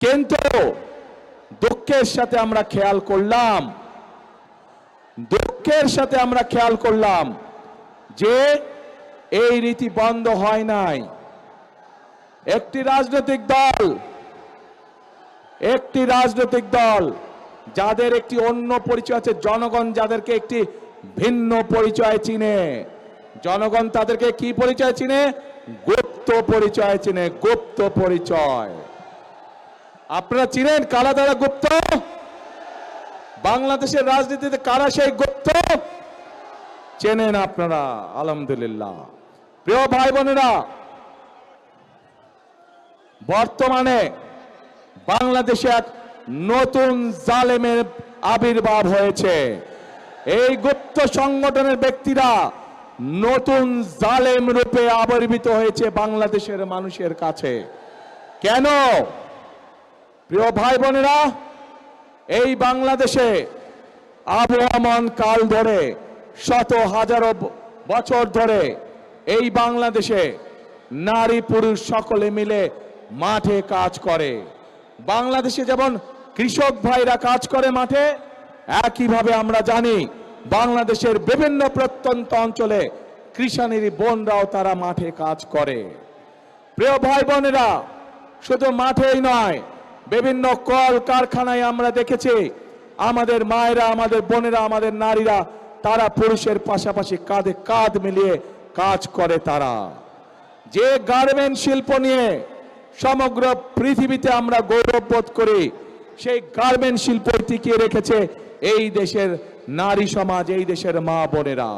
কিন্তু দুঃখের সাথে আমরা খেয়াল করলাম যে এই রীতি বন্ধ হয় নাই। একটি রাজনৈতিক দল যাদের একটি অন্য পরিচয় আছে, জনগণ যাদেরকে একটি ভিন্ন পরিচয় চিনে, জনগণ তাদেরকে কি পরিচয় চিনে? গুপ্ত পরিচয় চিনে, গুপ্ত পরিচয়। আপনারা চিনেন কারা তারা গুপ্ত? বাংলাদেশের রাজনীতিতে কারা সেই গুপ্ত? চেনেন আপনারা, আলহামদুলিল্লাহ। প্রিয় ভাই বোনেরা, বর্তমানে বাংলাদেশে এক নতুন জালেমের আবির্ভাব হয়েছে। এই গুপ্ত সংগঠনের ব্যক্তিরা নতুন জালেম রূপে আবির্ভূত হয়েছে বাংলাদেশের মানুষের কাছে। কেন? প্রিয় ভাই বোনেরা, এই বাংলাদেশে আবহমান কাল ধরে, শত হাজারো বছর ধরে এই বাংলাদেশে নারী পুরুষ সকলে মিলে মাঠে কাজ করে। বাংলাদেশে যেমন কৃষক ভাইরা কাজ করে মাঠে, একইভাবে আমরা জানি বাংলাদেশের বিভিন্ন প্রত্যন্ত অঞ্চলে কৃষানির বোনরাও তারা মাঠে কাজ করে। প্রিয় ভাই বোনেরা, শুধু মাঠেই নয়, বিভিন্ন কল কারখানায় আমরা দেখেছি আমাদের মায়েরা, আমাদের বোনেরা, আমাদের নারীরা তারা পুরুষের পাশাপাশি কাঁধে কাঁধ মিলিয়ে কাজ করে। তারা যে গার্মেন্ট শিল্প নিয়ে সমগ্র পৃথিবীতে আমরা গৌরববোধ করি, সেই গার্মেন্ট শিল্প টিকিয়ে রেখেছে এই দেশের নারী সমাজ, এই দেশের মা বোনেরা।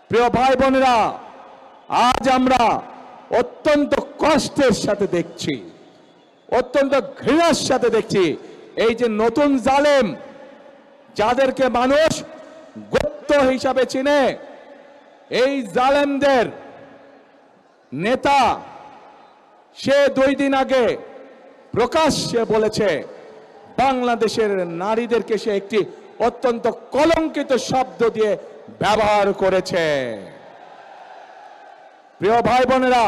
প্রিয় ভাই বোনেরা, আজ আমরা অত্যন্ত কষ্টের সাথে দেখছি, অত্যন্ত ঘৃণার সাথে দেখছি এই যে নতুন জালেম, যাদেরকে মানুষ গুপ্ত হিসাবে চিনে, এই জালেমদের নেতা সে 2 দিন আগে প্রকাশ্যে বলেছে বাংলাদেশের নারীদেরকে সে একটি অত্যন্ত কলঙ্কিত শব্দ দিয়ে ব্যবহার করেছে। প্রিয় ভাই বোনেরা,